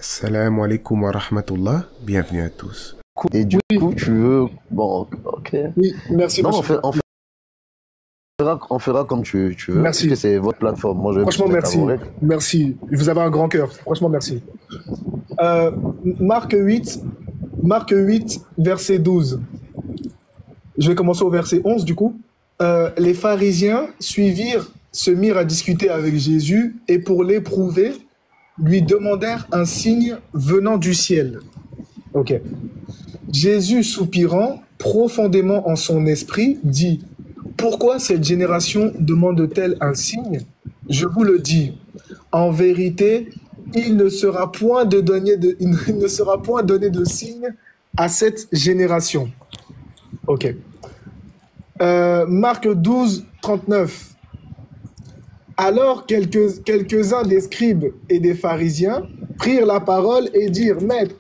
Assalamu alaikum wa rahmatullah. Bienvenue à tous. Et du Oui, coup, tu veux... Bon, ok. oui, merci, Non, monsieur. on fera comme tu veux, puisque Merci. c'est votre plateforme. Moi, je vais plus Franchement, mettre à merci. vos règles. Merci. Vous avez un grand cœur. Franchement, merci. Euh, Marc 8, Marc 8, verset 12. Je vais commencer au verset 11, du coup. Les pharisiens se mirent à discuter avec Jésus et pour l'éprouver, lui demandèrent un signe venant du ciel. Ok. Jésus, soupirant profondément en son esprit, dit: Pourquoi cette génération demande-t-elle un signe? Je vous le dis, en vérité, il ne sera point donné de signe à cette génération. Ok. Marc 12, 39. Alors quelques-uns des scribes et des pharisiens prirent la parole et dirent: Maître,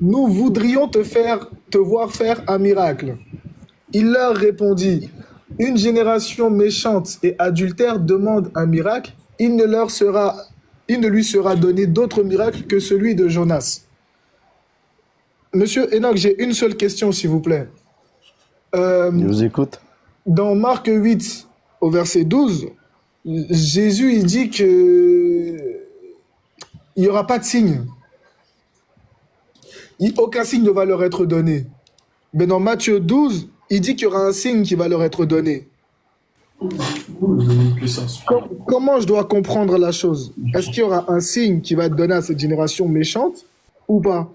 nous voudrions te voir faire un miracle. Il leur répondit: Une génération méchante et adultère demande un miracle. Il ne lui sera donné d'autre miracle que celui de Jonas. Monsieur Enoch, j'ai une seule question, s'il vous plaît. Je Euh, vous écoute. dans Marc 8, au verset 12, Jésus, il dit que il n'y aura pas de signe. Aucun signe ne va leur être donné. Mais dans Matthieu 12, il dit qu'il y aura un signe qui va leur être donné. Comment je dois comprendre la chose? Est-ce qu'il y aura un signe qui va être donné à cette génération méchante ou pas?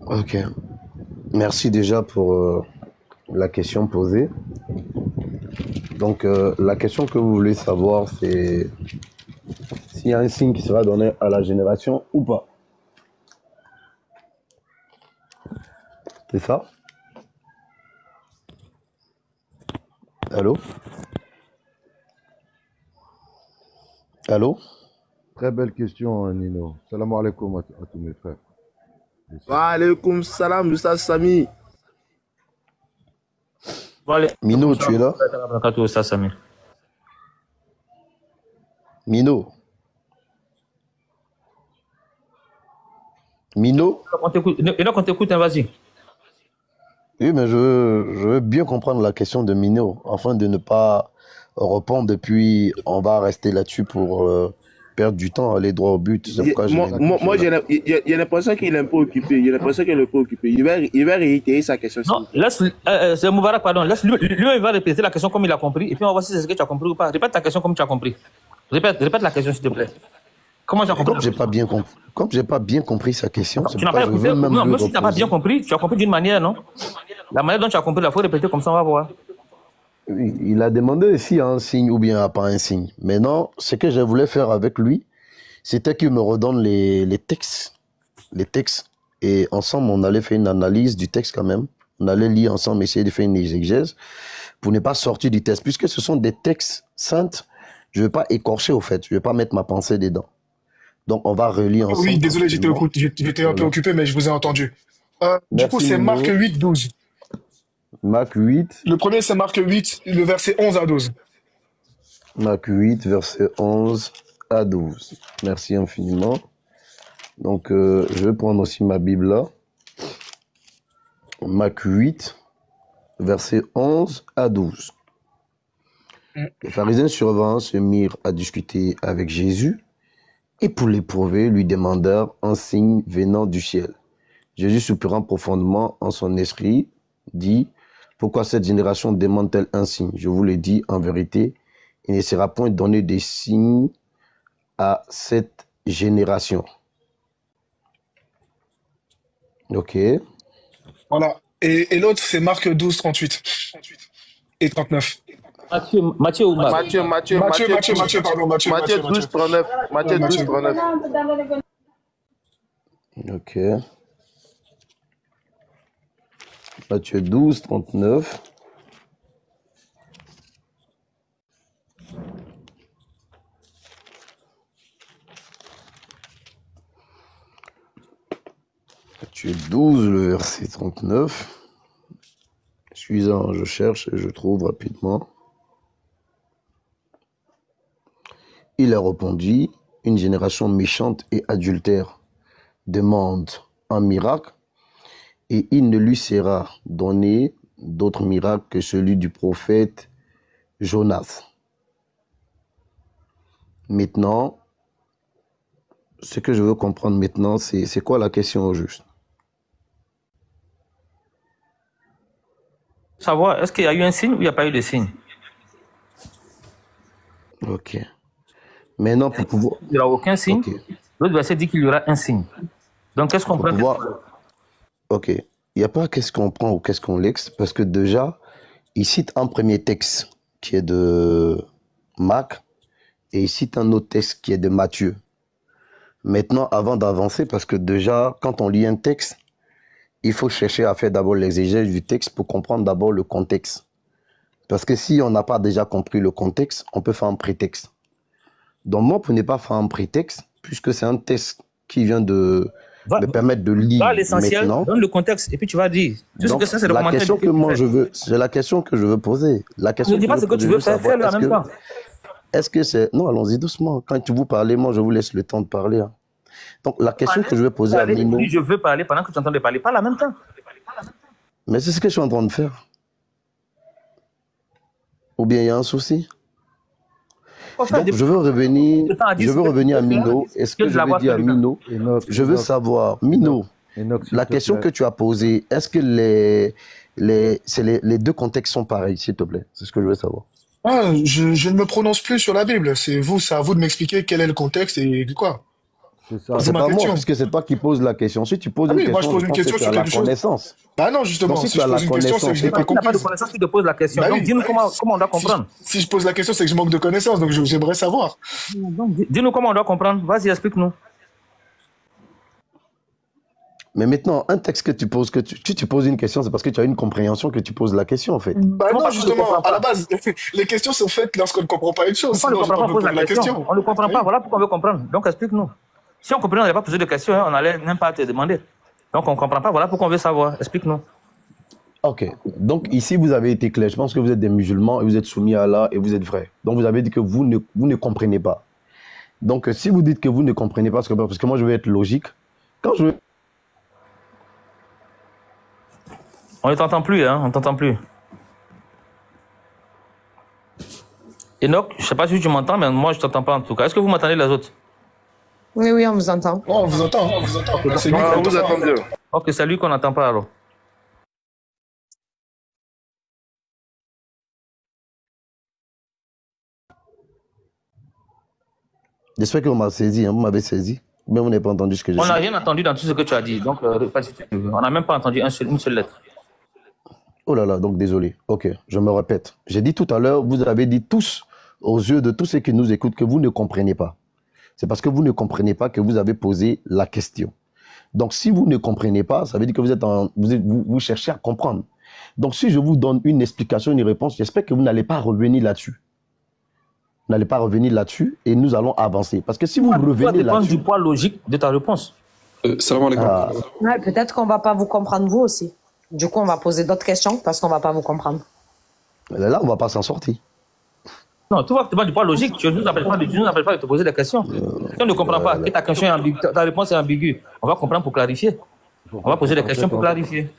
Ok. Merci déjà pour la question posée. Donc, la question que vous voulez savoir, c'est s'il y a un signe qui sera donné à la génération ou pas. C'est ça? Allô? Allô? Très belle question, Nino. Salam alaikum à tous mes frères. Wa alaikum salam, Ustaz Sami. Mino, tu es là? Mino? Mino? Et là, quand t'écoutes, hein, vas-y. Oui, mais je veux bien comprendre la question de Mino, afin de ne pas répondre, et puis on va rester là-dessus pour perdre du temps, aller droit au but. C'est pourquoi je l'ai mis. Moi, j'ai l'impression qu'il est un peu occupé. J'ai l'impression qu'il est un peu occupé. Il va réitérer sa question. Non, laisse, c'est Moubarak, pardon. Laisse lui, il va répéter la question comme il a compris, et puis on va voir si c'est ce que tu as compris ou pas. Répète ta question comme tu as compris. Répète la question, s'il te plaît. Comment j'ai compris? Comme j'ai pas bien compris sa question, c'est Tu n'as pourquoi pas je écouté? veux même Non, lui même si tu n'as pas reposer. bien compris, tu as compris d'une manière, non? La manière dont tu as compris, il faut répéter comme ça, on va voir. Oui, il a demandé s'il y a un signe ou bien pas un signe. Maintenant, ce que je voulais faire avec lui, c'était qu'il me redonne les textes. Les textes. Et ensemble, on allait faire une analyse du texte quand même. On allait lire ensemble, essayer de faire une exégèse pour ne pas sortir du texte. Puisque ce sont des textes saints, je ne vais pas écorcher au fait. Je ne vais pas mettre ma pensée dedans. Donc, on va relire ensemble. Oui, désolé, j'étais un peu Voilà. occupé, mais je vous ai entendu. Du coup, Merci, c'est Mino. Marc 8, 12. Marc 8, Le premier, c'est Marc 8, le verset 11 à 12. Marc 8, verset 11 à 12. Merci infiniment. Donc, je vais prendre aussi ma Bible là. Marc 8, verset 11 à 12. Les pharisiens survinrent se mirent à discuter avec Jésus et pour l'éprouver, lui demandèrent un signe venant du ciel. Jésus, soupirant profondément en son esprit, dit: Pourquoi cette génération demande-t-elle un signe? Je vous le dis, en vérité, il ne sera point donné de signe à cette génération. Ok. Voilà. Et l'autre, c'est Marc 12, 38 et 39. Matthieu ou Marc? Matthieu, Pardon, Matthieu 12, 39. Matthieu 12, 39. Ok. Matthieu 12, 39. Matthieu 12, le verset 39. Je cherche et je trouve rapidement. Il leur répondit, une génération méchante et adultère demande un miracle, et il ne lui sera donné d'autre miracle que celui du prophète Jonas. Maintenant, ce que je veux comprendre maintenant, c'est quoi la question au juste? Savoir, est-ce qu'il y a eu un signe ou il n'y a pas eu de signe? Ok. Maintenant, pour pouvoir... Il n'y aura aucun signe. Ok. L'autre verset dit qu'il y aura un signe. Donc, qu'est-ce qu'on Pour prend? pouvoir... Ok. Il n'y a pas qu'est-ce qu'on prend ou qu'est-ce qu'on laisse, parce que déjà, il cite un premier texte qui est de Marc et il cite un autre texte qui est de Matthieu. Maintenant, avant d'avancer, parce que déjà, quand on lit un texte, il faut chercher à faire d'abord l'exégèse du texte pour comprendre d'abord le contexte. Parce que si on n'a pas déjà compris le contexte, on peut faire un prétexte. Donc moi, pour ne pas faire un prétexte, puisque c'est un texte qui vient de me permettre de lire Dans l'essentiel, maintenant. donne le contexte et puis tu vas dire. Tout ce Donc, que ça, c'est le la commentaire question que moi je veux, c'est la question que je veux poser. La question Ne dis pas ce que tu veux faire, fais-le en même temps. Est-ce que c'est... Non, allons-y doucement. Quand vous parlez, moi, je vous laisse le temps de parler. Hein. Donc, la question que je vais poser à Mino... Je veux parler pendant que tu entends de parler, pas en même temps. Mais c'est ce que je suis en train de faire. Ou bien il y a un souci? Donc, je veux revenir à Mino. Est-ce que je veux dire à Mino? Je veux savoir, Mino, la question que tu as posée, est-ce que les deux contextes sont pareils, s'il te plaît? C'est ce que je veux savoir. Ah, je ne me prononce plus sur la Bible. C'est à vous de m'expliquer quel est le contexte et quoi. C'est pas moi, puisque c'est toi qui poses la question. Si tu poses une question, moi je pose une question sur quelque chose. Connaissance. Bah non, justement, si je pose une question, c'est que je n'ai pas compris. Tu n'as pas de connaissance, tu te poses la question. Donc dis-nous comment on doit comprendre. Si je pose la question, c'est que je manque de connaissances, donc j'aimerais savoir. Dis-nous comment on doit comprendre. Vas-y, explique-nous. Mais maintenant, un texte que tu poses, tu poses une question, c'est parce que tu as une compréhension que tu poses la question, en fait. Bah non, justement, à la base, les questions sont faites lorsqu'on ne comprend pas une chose. On ne comprend pas, on pose la question. On ne comprend pas, voilà pourquoi on veut comprendre. Donc explique-nous. Si on comprenait, on n'allait pas poser de questions, on n'allait même pas te demander. Donc on ne comprend pas, voilà pourquoi on veut savoir. Explique-nous. Ok, donc ici vous avez été clair. Je pense que vous êtes des musulmans et vous êtes soumis à Allah et vous êtes vrais. Donc vous avez dit que vous ne comprenez pas. Donc si vous dites que vous ne comprenez pas, parce que moi je vais être logique, quand je vais... On ne t'entend plus, hein, on ne t'entend plus. Enoch, je ne sais pas si tu m'entends, mais moi je ne t'entends pas en tout cas. Est-ce que vous m'entendez les autres? Oui, on vous entend. Oh, on vous entend, on vous entend. On vous entend bien. Ok, c'est lui qu'on n'entend pas alors. J'espère qu'on m'a saisi, hein, vous m'avez saisi. Mais vous n'avez pas entendu ce que j'ai dit. On n'a rien entendu dans tout ce que tu as dit, donc pas si tu veux. On n'a même pas entendu une seule lettre. Oh là là, donc désolé. Ok, je me répète. J'ai dit tout à l'heure, vous avez dit tous, aux yeux de tous ceux qui nous écoutent, que vous ne comprenez pas. C'est parce que vous ne comprenez pas que vous avez posé la question. Donc, si vous ne comprenez pas, ça veut dire que vous cherchez à comprendre. Donc, si je vous donne une explication, une réponse, j'espère que vous n'allez pas revenir là-dessus. Vous n'allez pas revenir là-dessus et nous allons avancer. Parce que si vous revenez là-dessus... du poids logique de ta réponse. Salam alaikum. Ouais, peut-être qu'on ne va pas vous comprendre vous aussi. Du coup, on va poser d'autres questions parce qu'on ne va pas vous comprendre. Là, on ne va pas s'en sortir. Non, tu vois que tu parles du poids logique. Tu ne nous appelles pas de te poser des questions. Si on ne comprend pas, que ta question est ambiguë, ta réponse est ambiguë, on va comprendre pour clarifier. On va poser des questions pour clarifier.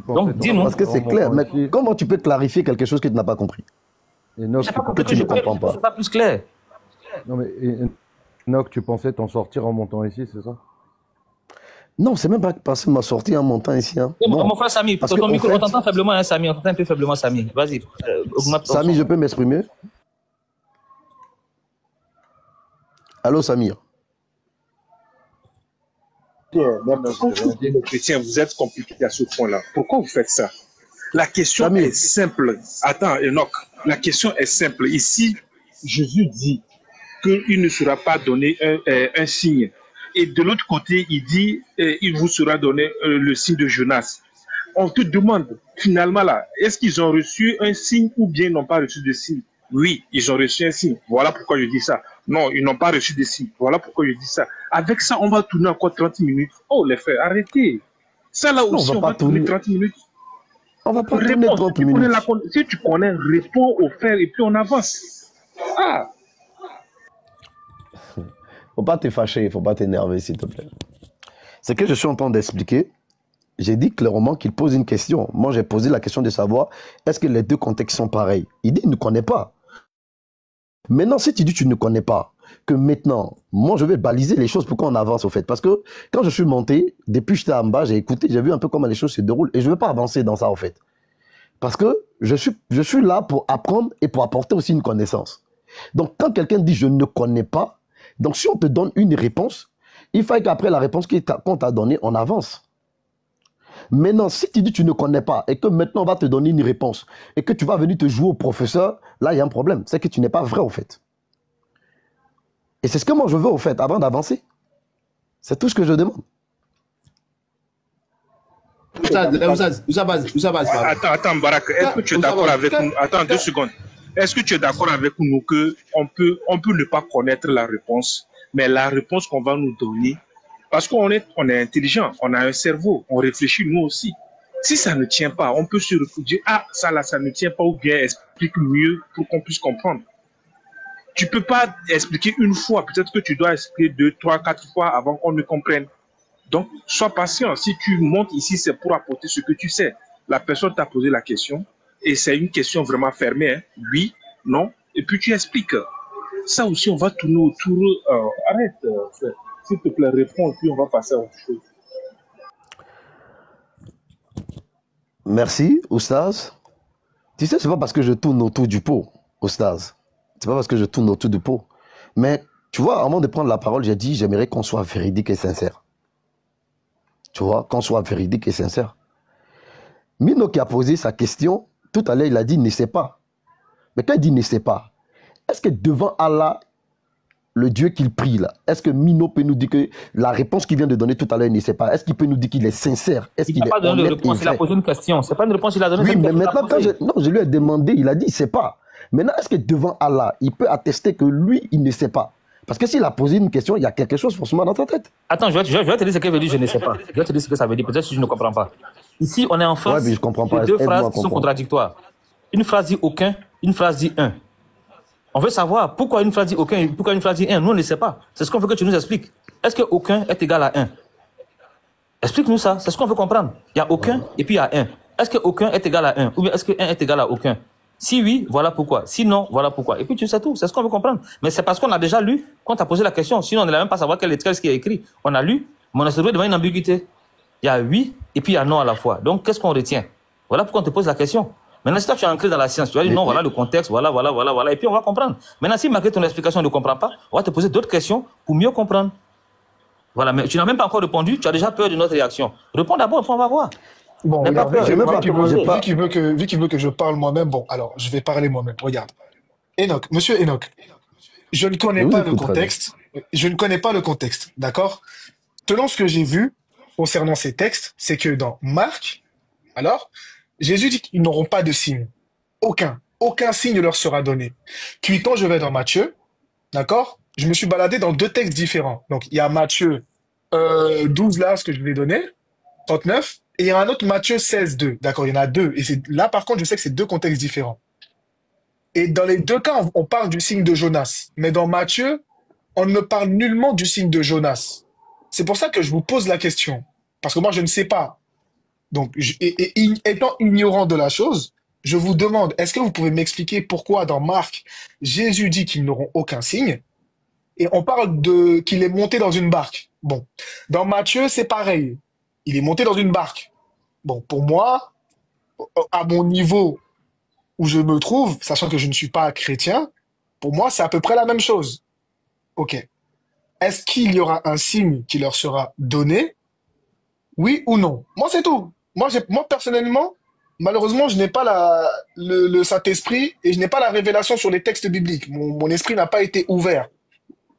Donc, dis-nous. Parce que c'est clair. Mais comment tu peux clarifier quelque chose que tu n'as pas compris? Enoch, que tu ne comprends pas. C'est pas plus clair. Non mais Enoch, tu pensais t'en sortir en montant ici, c'est ça? Non, c'est même pas passer ma sortie en montant ici. Hein. Mon frère Samy, parce que ton micro, on t'entend faiblement, hein, Samy. On t'entend un peu faiblement, Samy. Vas-y. Samy, je peux m'exprimer? Allô, Samir? Les chrétiens, vous êtes compliqués à ce point-là. Pourquoi vous faites ça? La question est simple. Attends, Enoch. La question est simple. Ici, Jésus dit qu'il ne sera pas donné un signe. Et de l'autre côté, il dit il vous sera donné le signe de Jonas. On te demande, finalement, là, est-ce qu'ils ont reçu un signe ou bien ils n'ont pas reçu de signe? Oui, ils ont reçu un signe. Voilà pourquoi je dis ça. Non, ils n'ont pas reçu de signe. Voilà pourquoi je dis ça. Avec ça, on va tourner encore 30 minutes. Oh, les frères, arrêtez. Ça, là aussi, on va tourner 30 minutes. On va pas tourner 30 minutes. Si tu connais, réponds aux frères et puis on avance. Ah! faut pas te fâcher, faut pas t'énerver, s'il te plaît. Ce que je suis en train d'expliquer, j'ai dit clairement qu'il pose une question. Moi, j'ai posé la question de savoir, est-ce que les deux contextes sont pareils? Il dit, il ne connaît pas. Maintenant, si tu dis tu ne connais pas, que maintenant, moi, je vais baliser les choses pour qu'on avance, au fait. Parce que quand je suis monté, depuis que j'étais en bas, j'ai écouté, j'ai vu un peu comment les choses se déroulent et je ne veux pas avancer dans ça, au fait. Parce que je suis là pour apprendre et pour apporter aussi une connaissance. Donc, quand quelqu'un dit je ne connais pas, donc si on te donne une réponse, il faut qu'après la réponse qu'on t'a donnée, on avance. Maintenant, si tu dis tu ne connais pas et que maintenant on va te donner une réponse et que tu vas venir te jouer au professeur, là il y a un problème. C'est que tu n'es pas vrai au fait. Et c'est ce que moi je veux au fait avant d'avancer. C'est tout ce que je demande. Attends, Barak, est-ce que tu es d'accord avec nous? Attends 2 secondes. Est-ce que tu es d'accord avec nous qu'on peut ne pas connaître la réponse, mais la réponse qu'on va nous donner, parce qu'on est intelligent, on a un cerveau, on réfléchit nous aussi. Si ça ne tient pas, on peut se dire, ah, ça là, ça ne tient pas, ou bien explique mieux pour qu'on puisse comprendre. Tu peux pas expliquer une fois, peut-être que tu dois expliquer 2, 3, 4 fois avant qu'on ne comprenne. Donc, sois patient. Si tu montes ici, c'est pour apporter ce que tu sais. La personne t'a posé la question, et c'est une question vraiment fermée, hein. Oui, non, et puis tu expliques. Ça aussi, on va tourner autour. Arrête, frère. S'il te plaît, réponds, et puis on va passer à autre chose. Merci, Oustaz. Tu sais, c'est pas parce que je tourne autour du pot, Oustaz. C'est pas parce que je tourne autour du pot. Mais, tu vois, avant de prendre la parole, j'ai dit, j'aimerais qu'on soit véridique et sincère. Tu vois, qu'on soit véridique et sincère. Mino qui a posé sa question, tout à l'heure, il a dit, ne sait pas. Mais quand il dit ne sait pas, est-ce que devant Allah, le Dieu qu'il prie là, est-ce que Mino peut nous dire que la réponse qu'il vient de donner tout à l'heure, il ne sait pas? Est-ce qu'il peut nous dire qu'il est sincère? Est-ce qu'il n'a pas donné de réponse, il a posé une question. C'est pas une réponse, il a donné. Oui, mais maintenant, je lui ai demandé, il a dit, il ne sait pas. Maintenant, est-ce que devant Allah, il peut attester que lui, il ne sait pas? Parce que s'il a posé une question, il y a quelque chose forcément dans sa tête. Attends, je vais te dire ce qu'il veut dire, je ne sais pas. Je vais te dire ce que ça veut dire, peut-être si je ne comprends pas. Ici, on est en face de deux phrases qui sont contradictoires. Une phrase dit aucun, une phrase dit un. On veut savoir pourquoi une phrase dit aucun, pourquoi une phrase dit un. Nous, on ne sait pas. C'est ce qu'on veut que tu nous expliques. Est-ce que aucun est égal à un? Explique-nous ça. C'est ce qu'on veut comprendre. Il y a aucun et puis il y a un. Est-ce que aucun est égal à un? Ou bien est-ce que un est égal à aucun? Si oui, voilà pourquoi. Si non, voilà pourquoi. Et puis tu sais tout. C'est ce qu'on veut comprendre. Mais c'est parce qu'on a déjà lu qu'on t'a posé la question. Sinon, on ne même pas savoir quel est ce qui est écrit. On a lu, mais on a se trouvé devant une ambiguïté. Il y a oui et puis il y a non à la fois. Donc, qu'est-ce qu'on retient? Voilà pourquoi on te pose la question. Maintenant, si toi tu es ancré dans la science, tu vas dire non, voilà le contexte, voilà, et puis on va comprendre. Maintenant, si malgré ton explication, on ne comprend pas, on va te poser d'autres questions pour mieux comprendre. Voilà, mais tu n'as même pas encore répondu, tu as déjà peur de notre réaction. Réponds d'abord, on va voir. Bon, N'aie pas regarde, peur. vu qu'il veut que je parle moi-même, bon, alors je vais parler moi-même. Regarde. Enoch, monsieur Enoch, je ne connais pas le contexte. Je ne connais pas le contexte, d'accord? Selon ce que j'ai vu concernant ces textes, c'est que dans Marc, alors, Jésus dit qu'ils n'auront pas de signe. Aucun. Aucun signe leur sera donné. Puis quand je vais dans Matthieu, d'accord, je me suis baladé dans 2 textes différents. Donc, il y a Matthieu 12 là, ce que je vais donner, 39, et il y a un autre Matthieu 16, 2. D'accord, il y en a 2. Et là, par contre, je sais que c'est 2 contextes différents. Et dans les 2 cas, on parle du signe de Jonas. Mais dans Matthieu, on ne parle nullement du signe de Jonas. C'est pour ça que je vous pose la question. Parce que moi, je ne sais pas. Donc, étant ignorant de la chose, je vous demande, est-ce que vous pouvez m'expliquer pourquoi dans Marc, Jésus dit qu'ils n'auront aucun signe et on parle qu'il est monté dans une barque. Bon, dans Matthieu, c'est pareil. Il est monté dans une barque. Bon, pour moi, à mon niveau où je me trouve, sachant que je ne suis pas chrétien, pour moi, c'est à peu près la même chose. Ok. Est-ce qu'il y aura un signe qui leur sera donné? Oui ou non? Moi, c'est tout. Moi, personnellement, malheureusement, je n'ai pas le Saint-Esprit et je n'ai pas la révélation sur les textes bibliques. Mon esprit n'a pas été ouvert.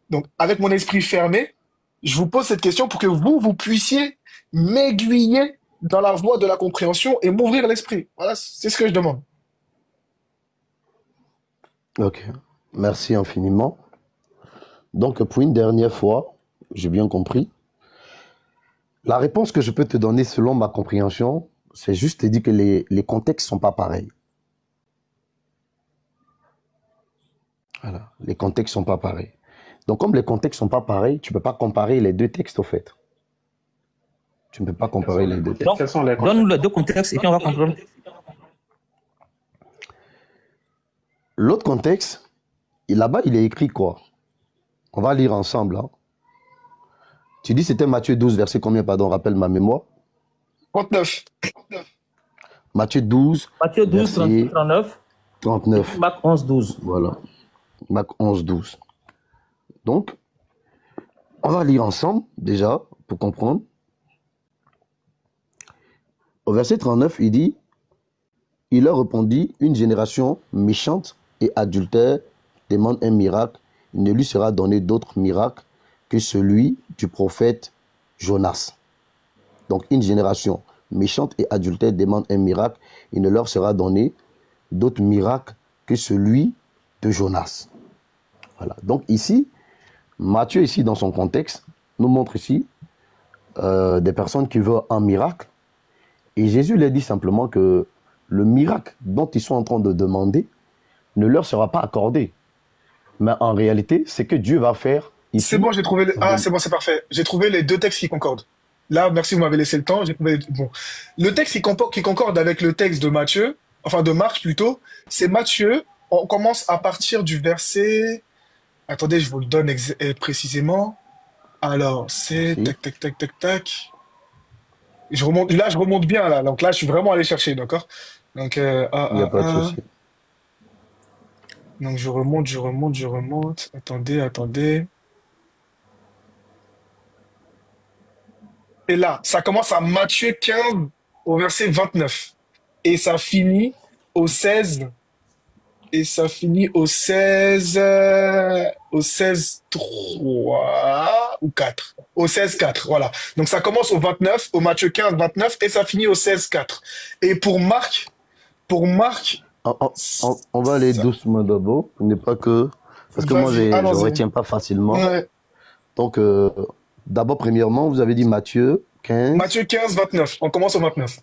Donc, avec mon esprit fermé, je vous pose cette question pour que vous puissiez m'aiguiller dans la voie de la compréhension et m'ouvrir l'esprit. Voilà, c'est ce que je demande. Ok, merci infiniment. Donc, pour une dernière fois, j'ai bien compris. La réponse que je peux te donner selon ma compréhension, c'est juste te dire que les contextes ne sont pas pareils. Voilà, les contextes ne sont pas pareils. Donc, comme les contextes ne sont pas pareils, tu ne peux pas comparer les deux textes, au fait. Tu ne peux pas comparer les deux textes. Donc, donne-nous les deux contextes et puis on va comprendre. L'autre contexte, là-bas, il est écrit quoi? On va lire ensemble. Hein. Tu dis c'était Matthieu 12, verset combien, pardon, rappelle ma mémoire. 39. Matthieu 12, Matthieu 12, 39. 39. Marc 11, 12. Voilà. Marc 11, 12. Donc, on va lire ensemble, déjà, pour comprendre. Au verset 39, il dit, il leur répondit, une génération méchante et adultère demande un miracle. Il ne lui sera donné d'autre miracle que celui du prophète Jonas. Donc, une génération méchante et adultère demande un miracle. Il ne leur sera donné d'autre miracle que celui de Jonas. Voilà. Donc, ici, Matthieu, ici, dans son contexte, nous montre ici des personnes qui veulent un miracle. Et Jésus leur dit simplement que le miracle dont ils sont en train de demander ne leur sera pas accordé. Mais en réalité, c'est que Dieu va faire ici. C'est bon, j'ai trouvé... Ah, c'est bon, c'est parfait. J'ai trouvé les deux textes qui concordent. Là, merci, vous m'avez laissé le temps. J'ai trouvé... Bon. Le texte qui concorde avec le texte de Matthieu, enfin de Marc plutôt, c'est Matthieu. On commence à partir du verset... Attendez, je vous le donne précisément. Alors, c'est... Tac, tac, tac, tac, tac. Je remonte bien, là. Donc là, je suis vraiment allé chercher, d'accord? Donc, il n'y a pas de souci. Donc, je remonte. Attendez. Et là, ça commence à Matthieu 15 au verset 29. Et ça finit au 16. Et ça finit au 16... Au 16, 3 ou 4. Au 16, 4, voilà. Donc ça commence au 29, au Matthieu 15, 29, et ça finit au 16, 4. Et pour Marc... On va aller doucement d'abord, n'est pas que... Parce que moi, je ne retiens pas facilement. Ouais. Donc, d'abord, premièrement, vous avez dit Matthieu 15... Matthieu 15, 29. On commence au 29.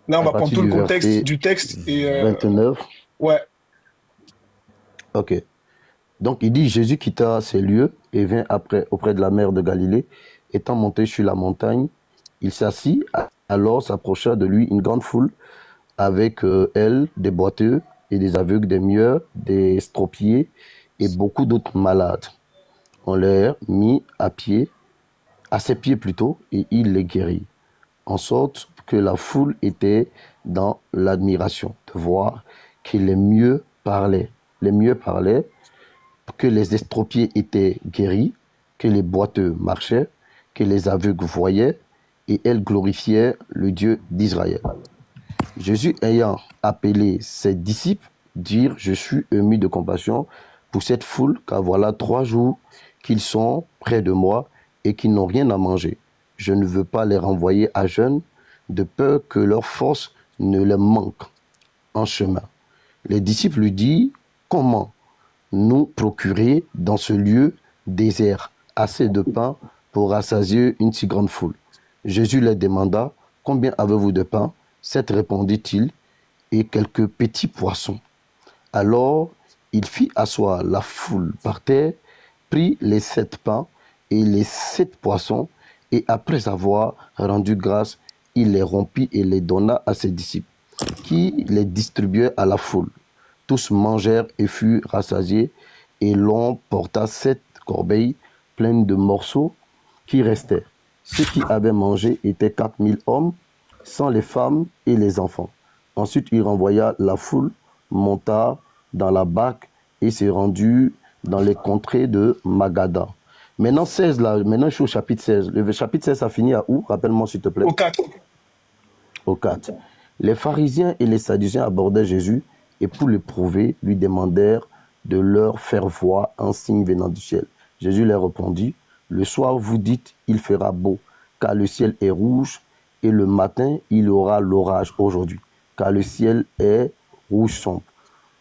Là, on va prendre tout le contexte du texte. Et 29. Ouais. Ok. Donc, il dit, Jésus quitta ces lieux et vint auprès de la mer de Galilée. Étant monté sur la montagne, il s'assit. Alors s'approcha de lui une grande foule, avec elle des boiteux et des aveugles, des muets, des estropiés et beaucoup d'autres malades. On les mit à ses pieds plutôt, et il les guérit. En sorte que la foule était dans l'admiration de voir que les mieux parlaient, que les estropiés étaient guéris, que les boiteux marchaient, que les aveugles voyaient, et elle glorifiait le Dieu d'Israël. Jésus ayant appelé ses disciples, dirent, je suis ému de compassion pour cette foule, car voilà 3 jours qu'ils sont près de moi et qu'ils n'ont rien à manger. Je ne veux pas les renvoyer à jeûne, de peur que leur force ne leur manque en chemin. Les disciples lui disent, comment nous procurer dans ce lieu désert assez de pain pour rassasier une si grande foule? Jésus leur demanda, combien avez-vous de pain? 7, répondit-il, et quelques petits poissons. Alors il fit asseoir la foule par terre, prit les 7 pains et les 7 poissons, et après avoir rendu grâce, il les rompit et les donna à ses disciples, qui les distribuaient à la foule. Tous mangèrent et furent rassasiés, et l'on porta 7 corbeilles pleines de morceaux qui restaient. Ceux qui avaient mangé étaient 4000 hommes, sans les femmes et les enfants. Ensuite, il renvoya la foule, monta dans la barque et s'est rendu dans les contrées de Magada. Maintenant, 16, là, maintenant, je suis au chapitre 16. Le chapitre 16, ça finit à où? Rappelle-moi, s'il te plaît. Au 4. Au 4. Les pharisiens et les sadducéens abordaient Jésus et pour le prouver, lui demandèrent de leur faire voir un signe venant du ciel. Jésus leur répondit, le soir, vous dites, il fera beau, car le ciel est rouge, et le matin, il y aura l'orage aujourd'hui, car le ciel est rouge sombre.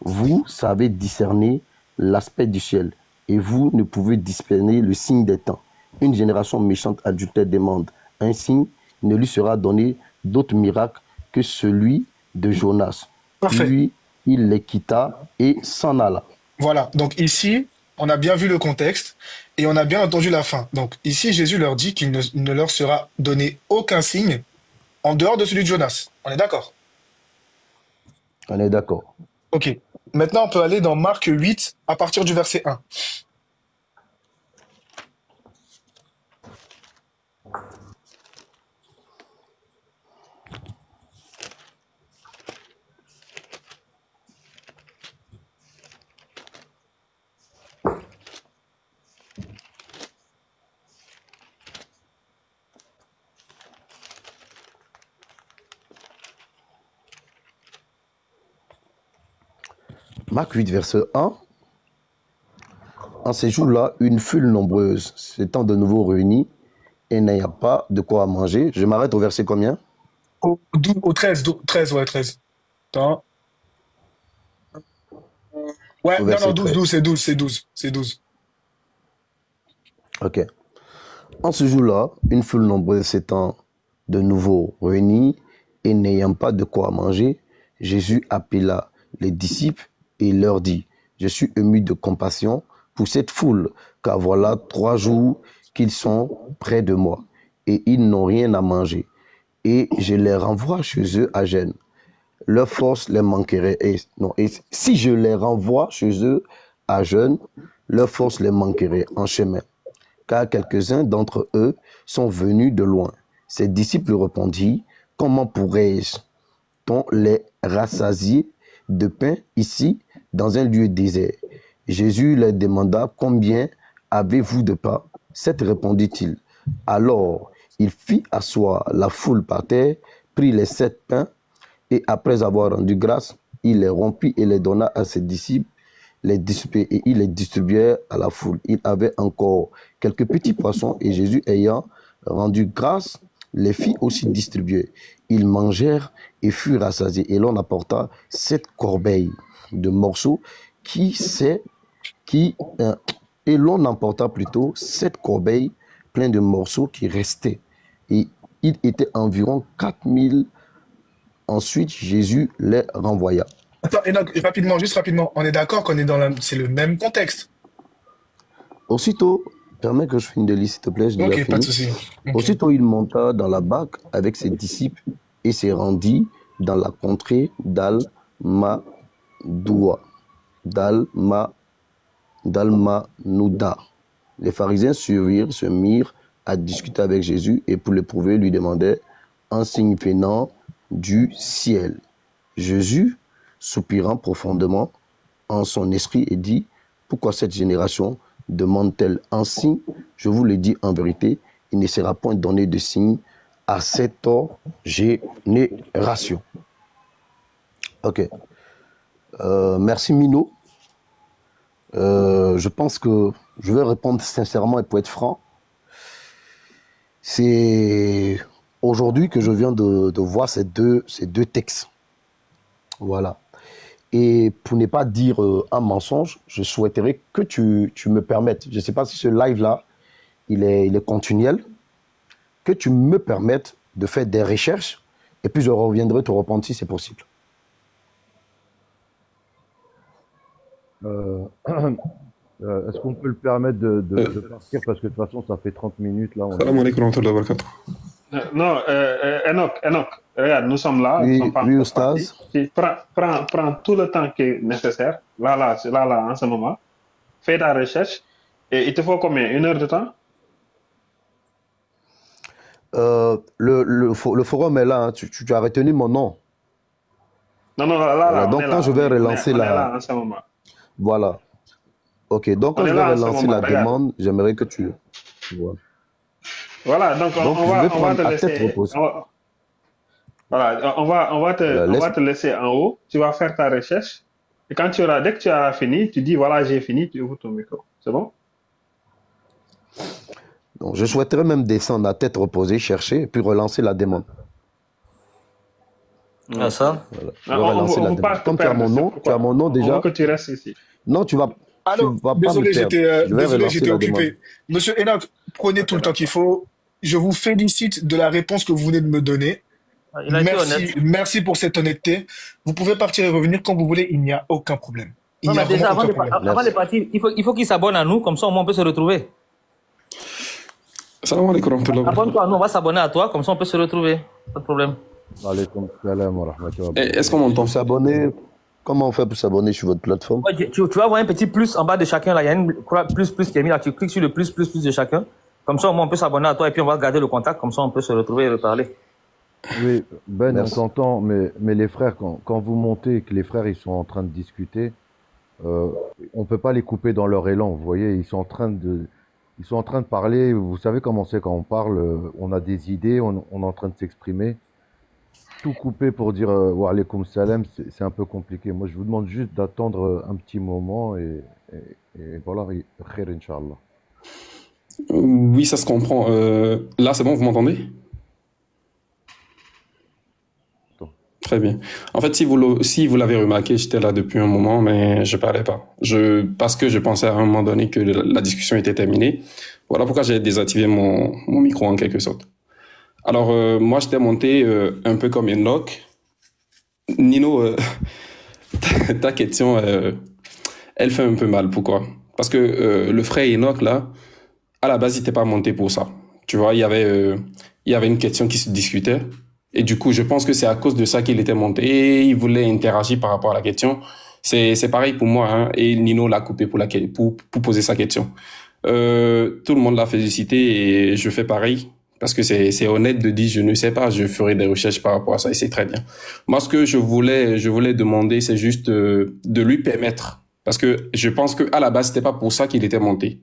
Vous savez discerner l'aspect du ciel, et vous ne pouvez discerner le signe des temps. Une génération méchante adultère demande un signe, il ne lui sera donné d'autre miracle que celui de Jonas. Parfait. Puis, il les quitta et s'en alla. Voilà, donc ici, on a bien vu le contexte et on a bien entendu la fin. Donc ici, Jésus leur dit qu'il ne leur sera donné aucun signe en dehors de celui de Jonas. On est d'accord? On est d'accord. Ok. Maintenant, on peut aller dans Marc 8 à partir du verset 1. Marc 8, verset 1. En ces jours-là, une foule nombreuse s'étant de nouveau réunie et n'ayant pas de quoi manger. Je m'arrête au verset combien? Au 13, 13, ouais, 13. Attends. Ouais, Au non, verset non, 12, 13. 12, c'est 12, c'est 12, c'est 12. Ok. En ce jour-là, une foule nombreuse s'étant de nouveau réunie et n'ayant pas de quoi manger, Jésus appela les disciples et leur dit, je suis ému de compassion pour cette foule, car voilà 3 jours qu'ils sont près de moi et ils n'ont rien à manger. Et je les renvoie chez eux à jeûne. Leur force les manquerait. Et si je les renvoie chez eux à jeûne, leur force les manquerait en chemin, car quelques-uns d'entre eux sont venus de loin. Ses disciples répondirent, comment pourrais-on les rassasier de pain ici, dans un lieu désert? Jésus leur demanda, combien avez-vous de pain? 7, répondit-il. Alors, il fit asseoir la foule par terre, prit les 7 pains, et après avoir rendu grâce, il les rompit et les donna à ses disciples, et il les distribuait à la foule. Il avait encore quelques petits poissons, et Jésus, ayant rendu grâce, les fit aussi distribuer. Ils mangèrent et furent rassasiés. Et l'on apporta 7 corbeilles de morceaux et l'on emporta plutôt 7 corbeilles pleines de morceaux qui restaient. Et il était environ 4000. Ensuite, Jésus les renvoya. Attends, Enoch, rapidement, juste rapidement, on est d'accord qu'on est c'est le même contexte. Aussitôt, permets que je finisse de lire, s'il te plaît. Ok, pas de souci. Okay. Aussitôt, il monta dans la barque avec ses disciples et se rendit dans la contrée d'Almanouda. Les pharisiens se mirent à discuter avec Jésus et pour l'éprouver, lui demandaient un signe venant du ciel. Jésus, soupirant profondément en son esprit, et dit, pourquoi cette génération demande-t-elle un signe? Je vous le dis en vérité, il ne sera point donné de signe à cette génération. Ok. Merci Mino. Je pense que je vais répondre sincèrement et pour être franc. C'est aujourd'hui que je viens de voir ces deux textes. Voilà. Et pour ne pas dire un mensonge, je souhaiterais que tu me permettes, je ne sais pas si ce live-là, il est continuel, que tu me permettes de faire des recherches et puis je reviendrai te répondre si c'est possible. Est-ce qu'on peut le permettre de partir parce que de toute façon ça fait 30 minutes là. Salam alaikum wa rahmatullahi wa barakatuh. Non, Enoch, regarde, nous sommes là. Oui, nous sommes pas oui, Oustaz. Prends tout le temps qui est nécessaire, là, en ce moment. Fais ta recherche. Et il te faut combien? 1 heure de temps? Le forum est là, hein. Tu as retenu mon nom. Non, là, voilà, donc quand je vais relancer on est là en ce moment. Voilà. Ok, donc quand je vais relancer la demande, j'aimerais que tu... Voilà, donc on va te laisser. On va te laisser en haut. Tu vas faire ta recherche. Et quand dès que tu as fini, tu dis voilà, j'ai fini, tu ouvres ton micro. C'est bon? Donc, je souhaiterais même descendre à tête reposée, chercher, et puis relancer la demande. Ah, ça? Voilà. Relancer la demande. Comme tu as mon nom déjà. On veut que tu restes ici. Non, tu vas. Alors, désolé, j'étais occupé. Monsieur Enoch, prenez tout le temps qu'il faut. Je vous félicite de la réponse que vous venez de me donner. Merci pour cette honnêteté. Vous pouvez partir et revenir quand vous voulez, il n'y a aucun problème. Il Non, n'y a mais déjà, vraiment aucun problème. avant de partir, il faut qu'ils s'abonnent à nous, comme ça au moins on peut se retrouver. Salam alaikum wa rahmatullah. Abonne-toi à nous, on va s'abonner à toi, comme ça on peut se retrouver. Pas de problème. Alaikum salam wa rahmatullah. Est-ce qu'on m'entend? Pour s'abonner, comment on fait pour s'abonner sur votre plateforme? Ouais, tu vas voir un petit plus en bas de chacun, là. Il y a une plus qui est mis là. Tu cliques sur le plus de chacun. Comme ça, au moins, on peut s'abonner à toi et puis on va garder le contact. Comme ça, on peut se retrouver et reparler. Oui, Ben, Merci. on t'entend, mais les frères, quand vous montez et que les frères ils sont en train de discuter, on peut pas les couper dans leur élan. Vous voyez, ils sont en train de parler. Vous savez comment c'est quand on parle, on a des idées, on est en train de s'exprimer. Tout couper pour dire wa alaykoum salam, c'est un peu compliqué. Moi, je vous demande juste d'attendre un petit moment et voilà, khair, Inch'Allah. Oui, ça se comprend. Là, c'est bon, vous m'entendez? Très bien. En fait, si vous l'avez remarqué, j'étais là depuis un moment, mais je parlais pas. Parce que je pensais à un moment donné que la discussion était terminée. Voilà pourquoi j'ai désactivé mon micro en quelque sorte. Alors, moi, j'étais monté un peu comme Enoch. Nino, ta question, elle fait un peu mal. Pourquoi? Parce que le frère Enoch, là, à la base, il n'était pas monté pour ça. Tu vois, il y avait une question qui se discutait. Et du coup, je pense que c'est à cause de ça qu'il était monté. Et il voulait interagir par rapport à la question. C'est pareil pour moi, hein. Et Nino l'a coupé pour poser sa question. Tout le monde l'a félicité et je fais pareil. Parce que c'est honnête de dire, je ne sais pas, je ferai des recherches par rapport à ça et c'est très bien. Moi, ce que je voulais demander, c'est juste de lui permettre. Parce que je pense que à la base, c'était pas pour ça qu'il était monté.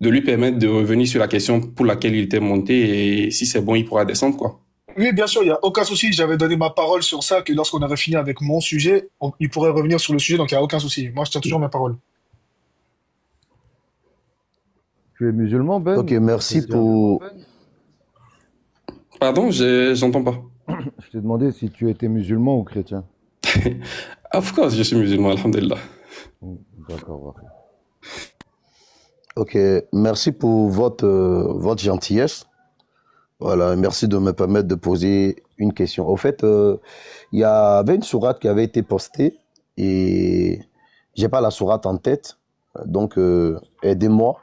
De lui permettre de revenir sur la question pour laquelle il était monté et si c'est bon, il pourra descendre, quoi. Oui, bien sûr, il n'y a aucun souci. J'avais donné ma parole sur ça, que lorsqu'on aurait fini avec mon sujet, il pourrait revenir sur le sujet, donc il n'y a aucun souci. Moi, je tiens toujours ma parole. Tu es musulman, Ben? Ok, merci pour... Pardon, j'entends pas. Je t'ai demandé si tu étais musulman ou chrétien. Of course, je suis musulman, alhamdulillah. D'accord. Ok, merci pour votre gentillesse. Voilà, merci de me permettre de poser une question. Au fait, il y avait une sourate qui avait été postée et j'ai pas la sourate en tête, donc aidez-moi.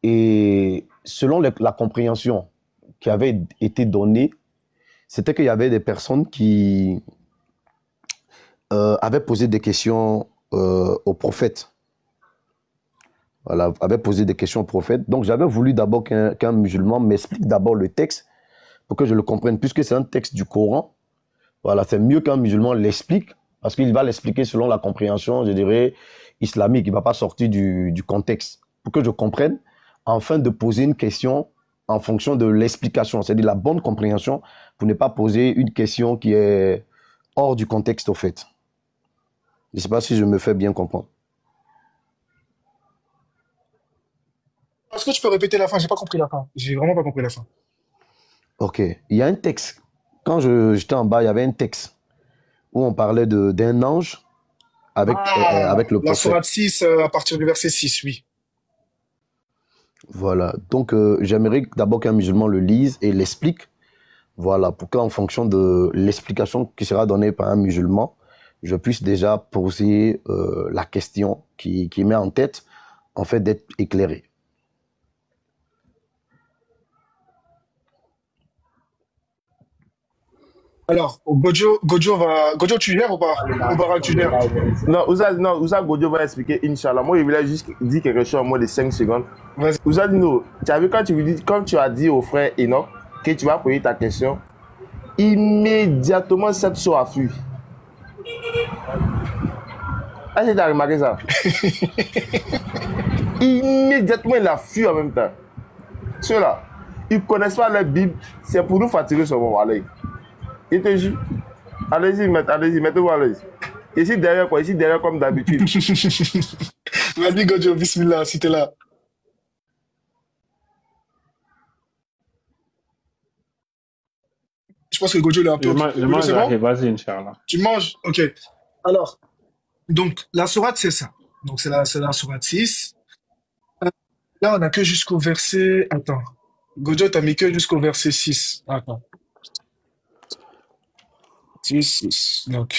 Et selon la compréhension qui avait été donnée, c'était qu'il y avait des personnes qui avaient posé des questions au prophète. Voilà, avait posé des questions au prophète. Donc j'avais voulu d'abord qu'un musulman m'explique d'abord le texte pour que je le comprenne, puisque c'est un texte du Coran. Voilà, c'est mieux qu'un musulman l'explique, parce qu'il va l'expliquer selon la compréhension, je dirais, islamique. Il ne va pas sortir du contexte. Pour que je comprenne, afin de poser une question en fonction de l'explication, c'est-à-dire la bonne compréhension, pour ne pas poser une question qui est hors du contexte au fait. Je ne sais pas si je me fais bien comprendre. Est-ce que tu peux répéter la fin? J'ai pas compris la fin. J'ai vraiment pas compris la fin. Ok, il y a un texte. Quand j'étais en bas, il y avait un texte où on parlait d'un ange avec le La prophète. sourate 6, à partir du verset 6, oui. Voilà, donc j'aimerais d'abord qu'un musulman le lise et l'explique. Voilà, pour qu'en fonction de l'explication qui sera donnée par un musulman, je puisse déjà poser la question qui met en tête, en fait, d'être éclairé. Alors, Gojo, tu gères ou pas? Moubarak, tu gères? Non, Ouzad Godio va expliquer, Inch'Allah. Moi, il voulait juste dire quelque chose en moins de 5 secondes. Vas-y. Ouzad, no, tu as vu quand tu as dit au frère Enoch que tu vas poser ta question, immédiatement cette sourd a fui. Est-ce que tu as remarqué ça? Immédiatement, il a fui en même temps. Ceux-là, ils ne connaissent pas la Bible, c'est pour nous fatiguer sur mon allez. Il te jure. Allez-y, mettez-vous à l'aise. Ici derrière quoi? Ici derrière comme d'habitude. Vas-y, Gojo, bismillah, si t'es là. Je pense que Gojo, il est un peu... Je mange, vas-y, Inch'Allah. Tu manges? Ok. Alors, donc, la sourate, c'est ça. Donc, c'est la sourate 6. Là, on n'a que jusqu'au verset... Attends. Gojo, t'as mis que jusqu'au verset 6. Attends. 6. Donc,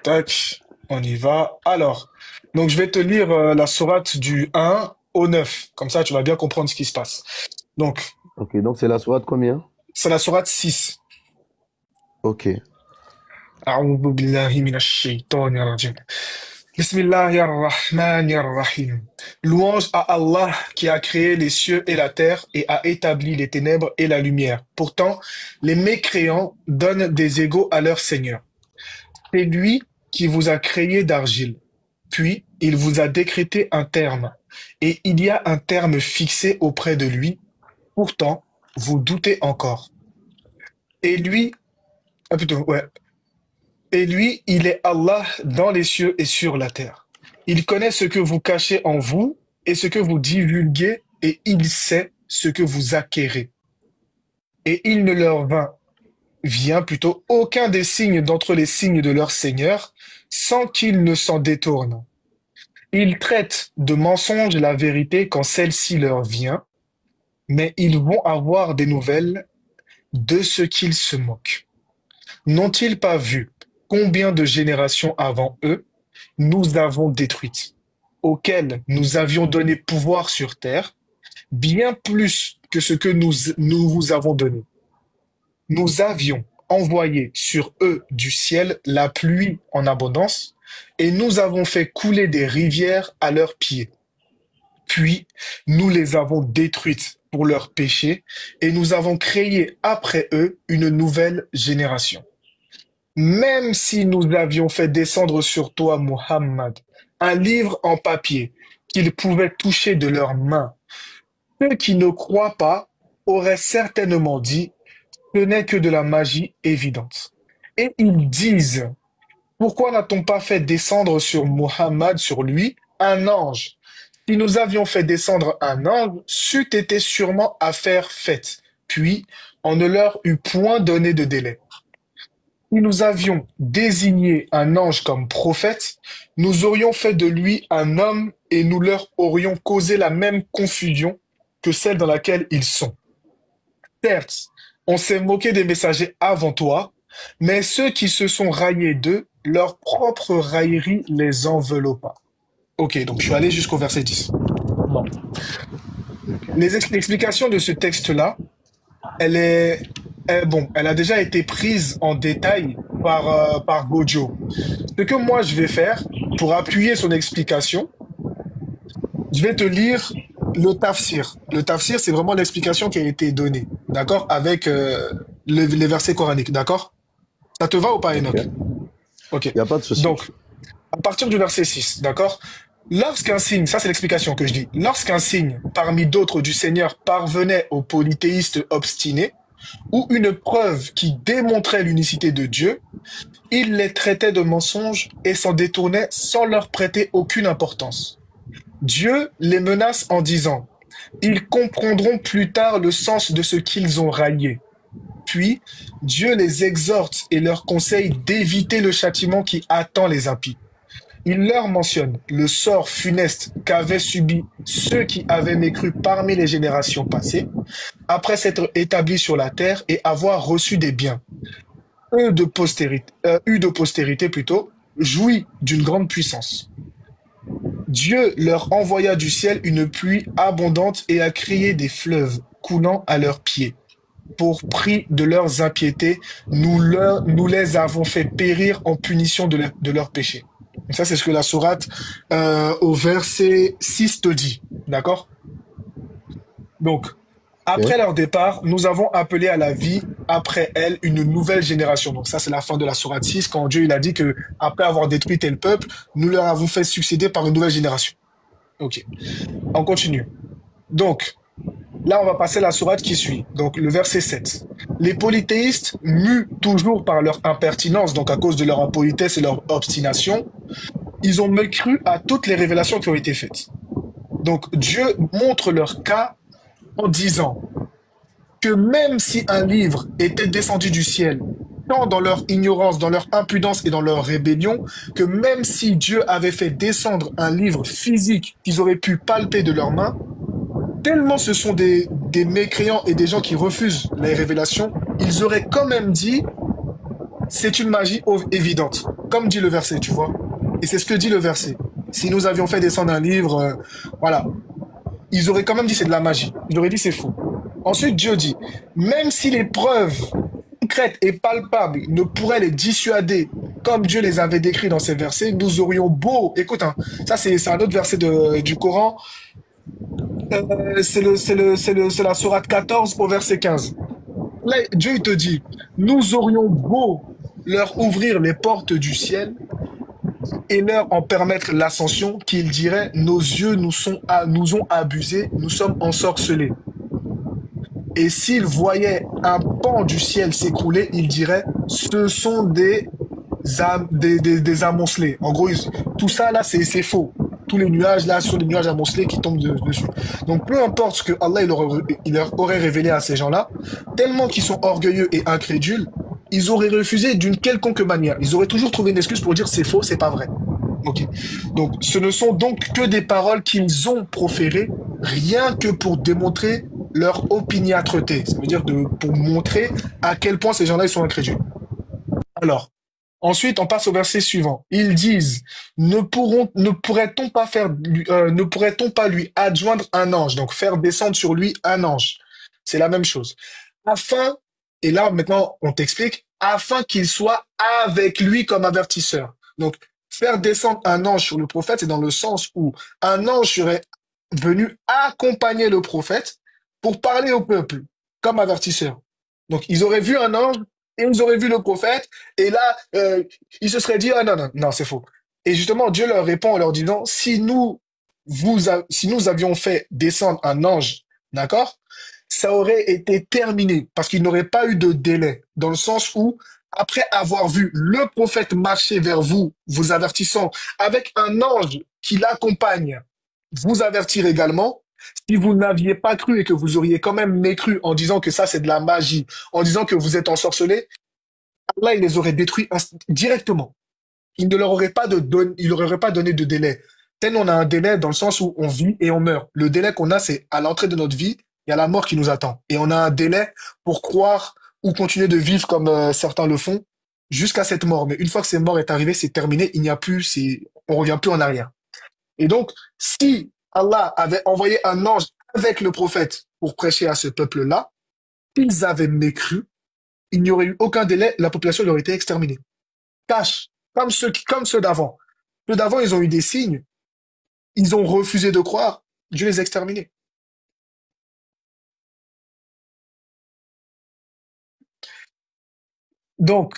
tac, on y va. Alors, Donc, je vais te lire la sourate du 1 au 9. Comme ça, tu vas bien comprendre ce qui se passe. Donc, Ok, donc c'est la sourate combien? c'est la sourate 6. Ok. A'oudhu billahi minash shaitanir rajim. Bismillahirrahmanirrahim. Louange à Allah qui a créé les cieux et la terre et a établi les ténèbres et la lumière. Pourtant, les mécréants donnent des égaux à leur Seigneur. C'est lui qui vous a créé d'argile. Puis, il vous a décrété un terme. Et il y a un terme fixé auprès de lui. Pourtant, vous doutez encore. Et lui, Et lui, il est Allah dans les cieux et sur la terre. Il connaît ce que vous cachez en vous et ce que vous divulguez, et il sait ce que vous acquérez. Et il ne leur vient plutôt aucun des signes d'entre les signes de leur Seigneur, sans qu'ils ne s'en détournent. Ils traitent de mensonge la vérité quand celle-ci leur vient, mais ils vont avoir des nouvelles de ce qu'ils se moquent. N'ont-ils pas vu combien de générations avant eux nous avons détruites, auxquelles nous avions donné pouvoir sur terre, bien plus que ce que nous vous avons donné. Nous avions envoyé sur eux du ciel la pluie en abondance, et nous avons fait couler des rivières à leurs pieds. Puis nous les avons détruites pour leurs péchés, et nous avons créé après eux une nouvelle génération. Même si nous avions fait descendre sur toi, Muhammad, un livre en papier qu'ils pouvaient toucher de leurs mains, ceux qui ne croient pas auraient certainement dit « ce n'est que de la magie évidente ». Et ils disent « pourquoi n'a-t-on pas fait descendre sur Muhammad, sur lui, un ange ? Si nous avions fait descendre un ange, c'eût été sûrement affaire faite. Puis, on ne leur eût point donné de délai. Si nous avions désigné un ange comme prophète, nous aurions fait de lui un homme et nous leur aurions causé la même confusion que celle dans laquelle ils sont. Certes, on s'est moqué des messagers avant toi, mais ceux qui se sont raillés d'eux, leur propre raillerie les enveloppa. Ok, donc je suis allé jusqu'au verset 10. Bon. L'explication de ce texte-là, elle a déjà été prise en détail par Gojo. Ce que moi je vais faire, pour appuyer son explication, je vais te lire le tafsir. Le tafsir, c'est vraiment l'explication qui a été donnée, d'accord, avec les versets coraniques, d'accord? Ça te va ou pas, Enoch? Ok. Il n'y a pas de souci. Donc, à partir du verset 6, d'accord? Lorsqu'un signe, ça c'est l'explication que je dis, lorsqu'un signe parmi d'autres du Seigneur parvenait aux polythéistes obstinés, ou une preuve qui démontrait l'unicité de Dieu, il les traitait de mensonges et s'en détournait sans leur prêter aucune importance. Dieu les menace en disant « Ils comprendront plus tard le sens de ce qu'ils ont raillé. » Puis, Dieu les exhorte et leur conseille d'éviter le châtiment qui attend les impies. Il leur mentionne le sort funeste qu'avaient subi ceux qui avaient mécru parmi les générations passées, après s'être établis sur la terre et avoir reçu des biens. Eux de postérité plutôt, jouit d'une grande puissance. Dieu leur envoya du ciel une pluie abondante et a créé des fleuves coulant à leurs pieds. Pour prix de leurs impiétés, nous les avons fait périr en punition de leurs péchés. Et ça, c'est ce que la sourate au verset 6 te dit. D'accord? Donc, après leur départ, nous avons appelé à la vie, après elle, une nouvelle génération. Donc ça, c'est la fin de la sourate 6, quand Dieu il a dit que après avoir détruit tel peuple, nous leur avons fait succéder par une nouvelle génération. Ok. On continue. Donc, là, on va passer à la sourate qui suit. Donc, le verset 7. Les polythéistes, mus toujours par leur impertinence, donc à cause de leur impolitesse et leur obstination, ils ont mécru à toutes les révélations qui ont été faites. Donc, Dieu montre leur cas en disant que même si un livre était descendu du ciel, tant dans leur ignorance, dans leur impudence et dans leur rébellion, que même si Dieu avait fait descendre un livre physique qu'ils auraient pu palper de leurs mains, tellement ce sont des mécréants et des gens qui refusent les révélations, ils auraient quand même dit c'est une magie évidente, comme dit le verset, tu vois. Et c'est ce que dit le verset. si nous avions fait descendre un livre, voilà, ils auraient quand même dit c'est de la magie. Ils auraient dit c'est faux. Ensuite, Dieu dit, même si les preuves concrètes et palpables ne pourraient les dissuader, comme Dieu les avait décrits dans ces versets, nous aurions beau, écoute, hein, ça c'est un autre verset du Coran, c'est la sourate 14 au verset 15. Là, Dieu il te dit, nous aurions beau leur ouvrir les portes du ciel et leur en permettre l'ascension, qu'ils diraient, nos yeux nous ont abusés, nous sommes ensorcelés. Et s'ils voyaient un pan du ciel s'écrouler, ils diraient, ce sont des amoncelés. En gros, tout ça là, c'est faux. Tous les nuages là sont des nuages amoncelés qui tombent dessus. Donc peu importe ce que Allah il leur aurait révélé à ces gens-là, tellement qu'ils sont orgueilleux et incrédules, ils auraient refusé d'une quelconque manière. Ils auraient toujours trouvé une excuse pour dire c'est faux, c'est pas vrai. Okay. Donc ce ne sont donc que des paroles qu'ils ont proférées, rien que pour démontrer leur opiniâtreté. Ça veut dire pour montrer à quel point ces gens-là ils sont incrédules. Alors, ensuite, on passe au verset suivant. Ils disent, ne pourrait-on pas lui adjoindre un ange, donc faire descendre sur lui un ange. C'est la même chose. Afin, et là maintenant on t'explique, afin qu'il soit avec lui comme avertisseur. Donc, faire descendre un ange sur le prophète, c'est dans le sens où un ange serait venu accompagner le prophète pour parler au peuple comme avertisseur. Donc, ils auraient vu un ange et ils auraient vu le prophète, et là, ils se seraient dit, ah non, c'est faux. Et justement, Dieu leur répond en leur disant, si nous avions fait descendre un ange, d'accord, ça aurait été terminé, parce qu'il n'aurait pas eu de délai, dans le sens où, après avoir vu le prophète marcher vers vous, vous avertissant, avec un ange qui l'accompagne, vous avertir également, si vous n'aviez pas cru et que vous auriez quand même mécru en disant que ça c'est de la magie, en disant que vous êtes ensorcelés, Allah il les aurait détruits directement. Il ne leur aurait pas donné de délai. Tel on a un délai dans le sens où on vit et on meurt. Le délai qu'on a, c'est à l'entrée de notre vie, il y a la mort qui nous attend. Et on a un délai pour croire ou continuer de vivre comme certains le font jusqu'à cette mort. Mais une fois que cette mort est arrivée, c'est terminé, il n'y a plus, on revient plus en arrière. Et donc, si Allah avait envoyé un ange avec le prophète pour prêcher à ce peuple-là, s'ils avaient mécru, il n'y aurait eu aucun délai, la population aurait été exterminée. Tâche, comme ceux d'avant. Ceux d'avant, ils ont eu des signes, ils ont refusé de croire, Dieu les a exterminés. Donc,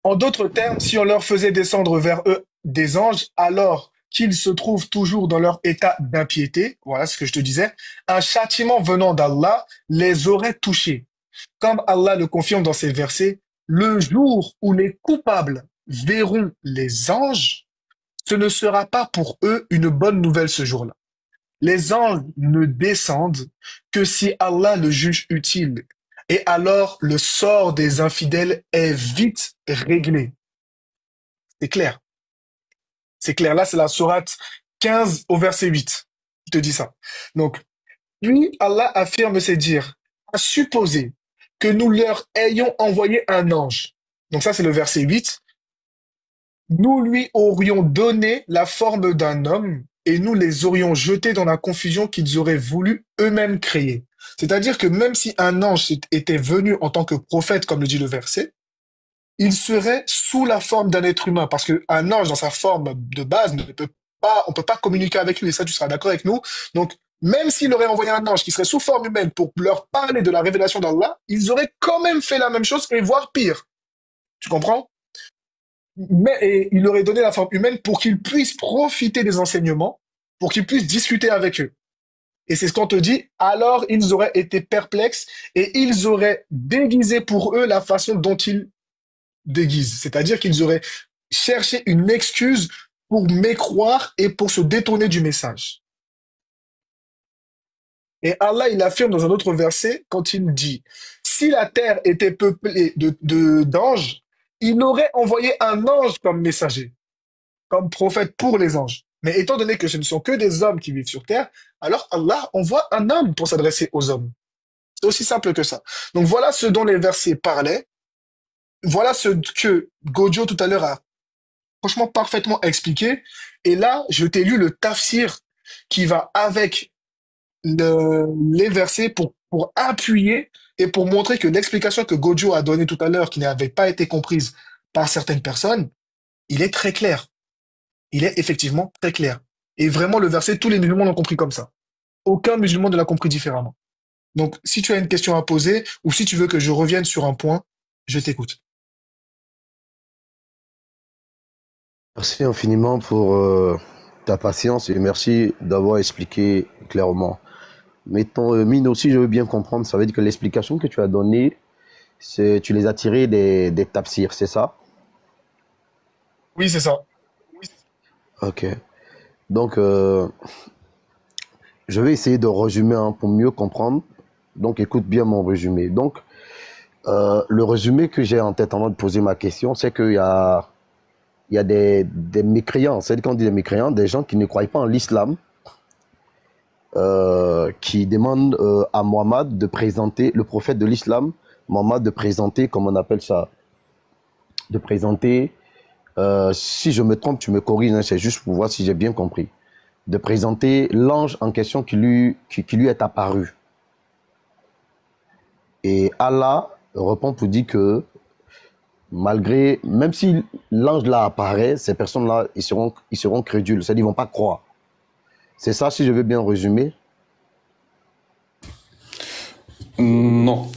en d'autres termes, si on leur faisait descendre vers eux des anges, alors qu'ils se trouvent toujours dans leur état d'impiété, voilà ce que je te disais, un châtiment venant d'Allah les aurait touchés. Comme Allah le confirme dans ces versets, le jour où les coupables verront les anges, ce ne sera pas pour eux une bonne nouvelle ce jour-là. Les anges ne descendent que si Allah le juge utile. Et alors, le sort des infidèles est vite réglé. C'est clair. C'est clair. Là, c'est la sourate 15 au verset 8. Je te dis ça. Donc, puis Allah affirme ses dires. À supposer que nous leur ayons envoyé un ange. Donc ça, c'est le verset 8. Nous lui aurions donné la forme d'un homme et nous les aurions jetés dans la confusion qu'ils auraient voulu eux-mêmes créer. C'est-à-dire que même si un ange était venu en tant que prophète, comme le dit le verset, il serait sous la forme d'un être humain, parce qu'un ange, dans sa forme de base, on peut pas communiquer avec lui, et ça, tu seras d'accord avec nous. Donc, même s'il aurait envoyé un ange qui serait sous forme humaine pour leur parler de la révélation d'Allah, ils auraient quand même fait la même chose, et voire pire. Tu comprends? Mais il aurait donné la forme humaine pour qu'ils puissent profiter des enseignements, pour qu'ils puissent discuter avec eux. Et c'est ce qu'on te dit, alors ils auraient été perplexes et ils auraient déguisé pour eux la façon dont ils déguisent. C'est-à-dire qu'ils auraient cherché une excuse pour mécroire et pour se détourner du message. Et Allah, il affirme dans un autre verset, quand il dit, si la terre était peuplée d'anges, il aurait envoyé un ange comme messager, comme prophète pour les anges. Mais étant donné que ce ne sont que des hommes qui vivent sur terre, alors Allah envoie un homme pour s'adresser aux hommes. C'est aussi simple que ça. Donc voilà ce dont les versets parlaient. Voilà ce que Gojo tout à l'heure a franchement parfaitement expliqué. Et là, je t'ai lu le tafsir qui va avec les versets pour appuyer et pour montrer que l'explication que Gojo a donnée tout à l'heure, qui n'avait pas été comprise par certaines personnes, il est très clair. Il est effectivement très clair. Et vraiment, le verset, tous les musulmans l'ont compris comme ça. Aucun musulman ne l'a compris différemment. Donc, si tu as une question à poser ou si tu veux que je revienne sur un point, je t'écoute. Merci infiniment pour ta patience et merci d'avoir expliqué clairement. Mettons, Mine aussi, je veux bien comprendre, ça veut dire que l'explication que tu as donnée, tu les as tirées des tafsirs, c'est ça? Oui, c'est ça. Ok. Donc, je vais essayer de résumer pour mieux comprendre. Donc, écoute bien mon résumé. Donc, le résumé que j'ai en tête avant de poser ma question, c'est qu'il y a des mécréants. C'est quand on dit des mécréants, des gens qui ne croient pas en l'islam, qui demandent à Mohammed de présenter, le prophète de l'islam, Mohammed de présenter, comme on appelle ça, de présenter, si je me trompe, tu me corriges, hein, c'est juste pour voir si j'ai bien compris, de présenter l'ange en question qui lui est apparu. Et Allah répond pour dire que même si l'ange là apparaît, ces personnes-là, ils seront crédules, c'est-à-dire ils ne vont pas croire. C'est ça, si je veux bien résumer? Non.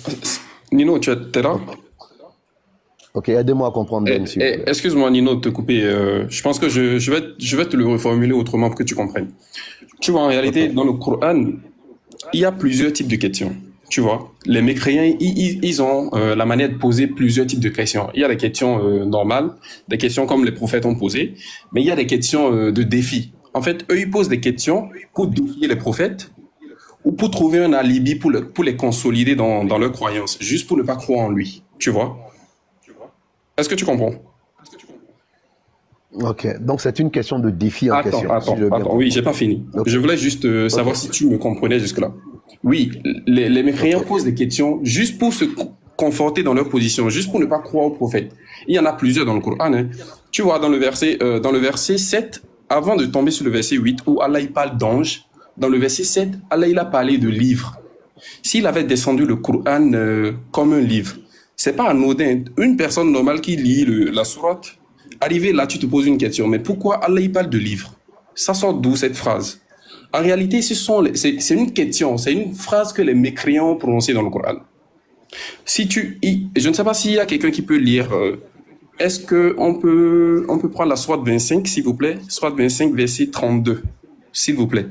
Nino, tu es là? Ok, aidez-moi à comprendre bien, s'il vous plaît. Excuse-moi, Nino, de te couper. Je pense que je vais te le reformuler autrement pour que tu comprennes. Tu vois, en réalité, dans le Coran, il y a plusieurs types de questions. Tu vois, les mécréants, ils ont la manière de poser plusieurs types de questions. Il y a des questions normales, des questions comme les prophètes ont posé, mais il y a des questions de défi. En fait, eux, ils posent des questions pour défier les prophètes ou pour trouver un alibi pour les consolider dans leur croyance, juste pour ne pas croire en lui. Tu vois? Est-ce que tu comprends? Ok, donc c'est une question de défi en question. Attends, oui, j'ai pas fini. Okay. Je voulais juste savoir si tu me comprenais jusque-là. Oui, les mécréants posent des questions juste pour se conforter dans leur position, juste pour ne pas croire au prophète. Il y en a plusieurs dans le Coran. Hein. Tu vois, dans le verset 7, avant de tomber sur le verset 8, où Allah il parle d'ange, dans le verset 7, Allah il a parlé de livre. S'il avait descendu le Coran comme un livre, c'est pas anodin. Une personne normale qui lit la sourate, arrivé là, tu te poses une question. Mais pourquoi Allah il parle de livre? Ça sort d'où cette phrase? En réalité, c'est une question, c'est une phrase que les mécréants ont prononcée dans le Coran. Je ne sais pas s'il y a quelqu'un qui peut lire. Est-ce qu'on peut prendre la sourate 25, s'il vous plaît? Sourate 25, verset 32, s'il vous plaît.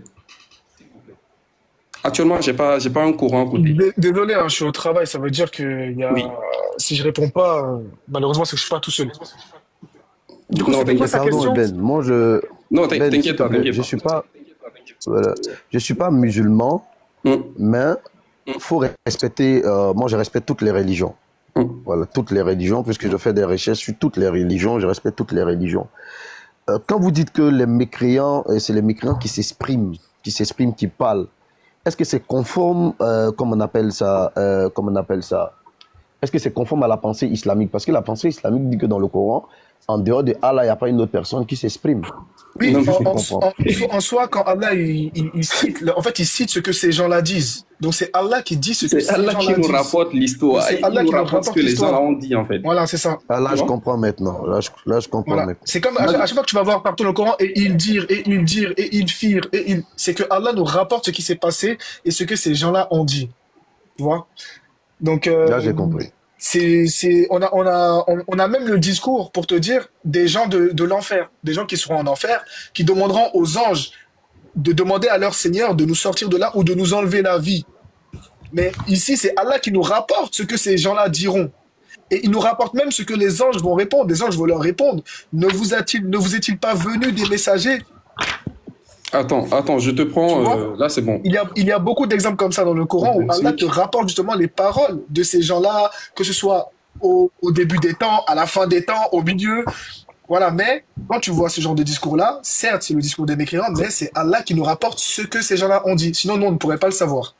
Actuellement, j'ai pas un courant à côté. Désolé, hein, je suis au travail, ça veut dire que si je réponds pas, malheureusement, c'est que je suis pas tout seul. Du coup, c'était quoi ta question? Ben, moi, non, t'inquiète pas. Je suis pas musulman, mais il faut respecter. Moi, je respecte toutes les religions. Voilà, toutes les religions, puisque je fais des recherches sur toutes les religions, je respecte toutes les religions. Quand vous dites que les mécréants, c'est les mécréants qui s'expriment, qui parlent, est-ce que c'est conforme, comme on appelle ça, est-ce que c'est conforme à la pensée islamique? Parce que la pensée islamique dit que dans le Coran, en dehors de Allah, il n'y a pas une autre personne qui s'exprime. Oui, en soi, quand Allah il cite, en fait, il cite ce que ces gens-là disent. Donc c'est Allah qui dit ce que ces gens-là disent. C'est Allah qui nous rapporte l'histoire. C'est Allah qui nous rapporte ce que les gens ont dit, en fait. Voilà, c'est ça. Ah, là, je comprends maintenant. Là, je comprends maintenant. C'est comme à chaque fois que tu vas voir partout dans le Coran, et ils dirent, et ils dirent, et ils firent, c'est que Allah nous rapporte ce qui s'est passé et ce que ces gens-là ont dit. Tu vois? Donc, là, j'ai compris. On a même le discours pour te dire des gens de l'enfer, des gens qui seront en enfer, qui demanderont aux anges de demander à leur Seigneur de nous sortir de là ou de nous enlever la vie. Mais ici, c'est Allah qui nous rapporte ce que ces gens-là diront. Et il nous rapporte même ce que les anges vont répondre. Les anges vont leur répondre. Ne vous est-il pas venu des messagers? Attends, je te prends. Là, c'est bon. Il y a beaucoup d'exemples comme ça dans le Coran où Allah te rapporte justement les paroles de ces gens-là, que ce soit au début des temps, à la fin des temps, au milieu. Voilà, mais quand tu vois ce genre de discours-là, certes, c'est le discours des mécréants, mais c'est Allah qui nous rapporte ce que ces gens-là ont dit. Sinon, nous, on ne pourrait pas le savoir.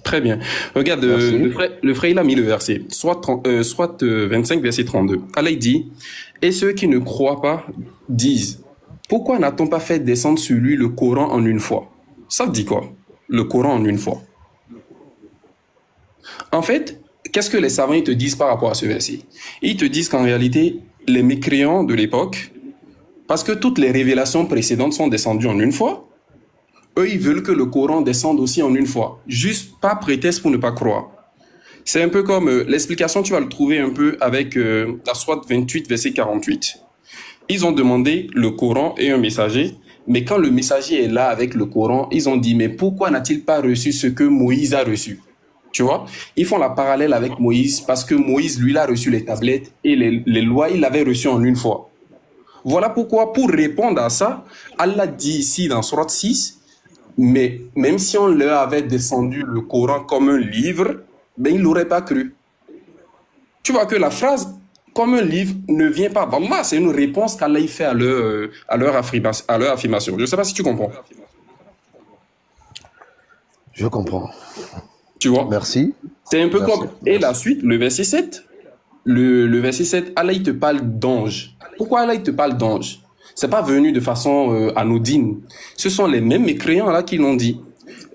Très bien. Regarde, le frère, il a mis le verset, soit 25, verset 32. Allah il dit, et ceux qui ne croient pas disent, pourquoi n'a-t-on pas fait descendre sur lui le Coran en une fois? Ça dit quoi? Le Coran en une fois. En fait, qu'est-ce que les savants ils te disent par rapport à ce verset? Ils te disent qu'en réalité, les mécréants de l'époque, parce que toutes les révélations précédentes sont descendues en une fois, eux, ils veulent que le Coran descende aussi en une fois. Juste pas prétexte pour ne pas croire. C'est un peu comme l'explication, tu vas le trouver un peu avec la sourate 28, verset 48. Ils ont demandé le Coran et un messager, mais quand le messager est là avec le Coran, ils ont dit, mais pourquoi n'a-t-il pas reçu ce que Moïse a reçu? Tu vois? Ils font la parallèle avec Moïse parce que Moïse, lui, il a reçu les tablettes et les lois, il l'avait reçu en une fois. Voilà pourquoi, pour répondre à ça, Allah dit ici dans sourate 6, mais même si on leur avait descendu le Coran comme un livre, ben ils l'auraient pas cru. Tu vois que la phrase comme un livre ne vient pas d'Allah, c'est une réponse qu'Allah fait à leur affirmation. Je ne sais pas si tu comprends. Je comprends. Tu vois? Merci. C'est un peu comme... Et la suite, le verset 7. Le verset 7, Allah il te parle d'ange. Pourquoi Allah il te parle d'ange? C'est pas venu de façon anodine. Ce sont les mêmes mécréants là qui l'ont dit.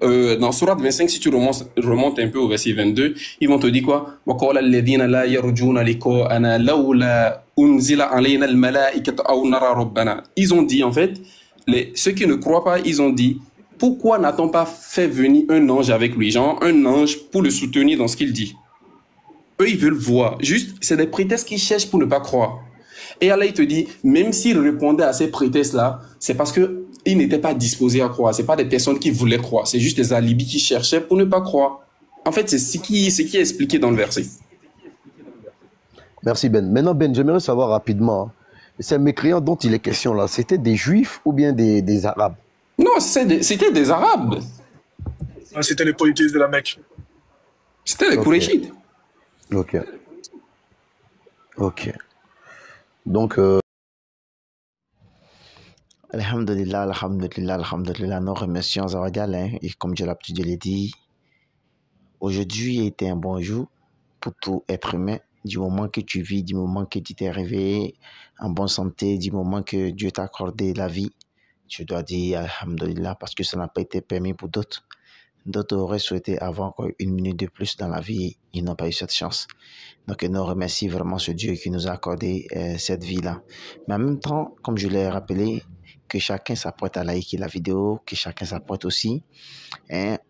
Dans Sourate 25, si tu remontes un peu au verset 22, ils vont te dire quoi? Ils ont dit en fait, ceux qui ne croient pas, ils ont dit, pourquoi n'a-t-on pas fait venir un ange avec lui? Genre un ange pour le soutenir dans ce qu'il dit. Eux, ils veulent voir. Juste, c'est des prétextes qu'ils cherchent pour ne pas croire. Et Allah, il te dit, même s'ils répondaient à ces prétextes-là, c'est parce qu'ils n'étaient pas disposés à croire. Ce pas des personnes qui voulaient croire. C'est juste des alibis qui cherchaient pour ne pas croire. En fait, c'est ce qui est expliqué dans le verset. Merci Ben. Maintenant Ben, j'aimerais savoir rapidement, ces mécréants dont il est question là, c'était des juifs ou bien des arabes? Non, c'était des arabes. Ah, c'était les polythéistes de la Mecque. C'était les Qurayshites. Ok. Ok. Donc, Alhamdulillah, alhamdulillah, alhamdulillah. Nous remercions Zawadal, et comme j'ai l'habitude de le dire, aujourd'hui a été un bon jour pour tout être humain. Du moment que tu vis, du moment que tu t'es réveillé en bonne santé, du moment que Dieu t'a accordé la vie, tu dois dire alhamdulillah parce que ça n'a pas été permis pour d'autres. D'autres auraient souhaité avoir une minute de plus dans la vie, ils n'ont pas eu cette chance. Donc, nous remercions vraiment ce Dieu qui nous a accordé cette vie-là. Mais en même temps, comme je l'ai rappelé, que chacun s'apprête à liker la vidéo, que chacun s'apprête aussi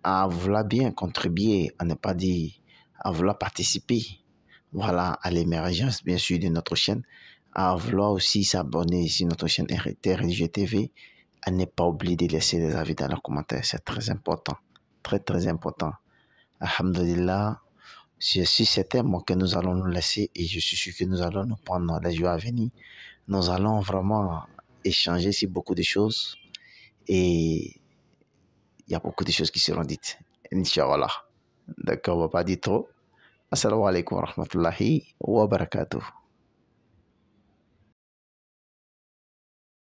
à vouloir bien contribuer, à ne pas dire, à vouloir participer, voilà, à l'émergence, bien sûr, de notre chaîne, à vouloir aussi s'abonner sur notre chaîne RT Religieux TV, à ne pas oublier de laisser des avis dans leurs commentaires. C'est très important. Très, très important. Alhamdulillah, je suis certain que nous allons nous laisser et je suis sûr que nous allons nous prendre les jours à venir. Nous allons vraiment échanger sur beaucoup de choses et il y a beaucoup de choses qui seront dites. Inch'Allah. D'accord, on ne va pas dire trop. Assalamu alaikum wa rahmatullahi wa barakatuh.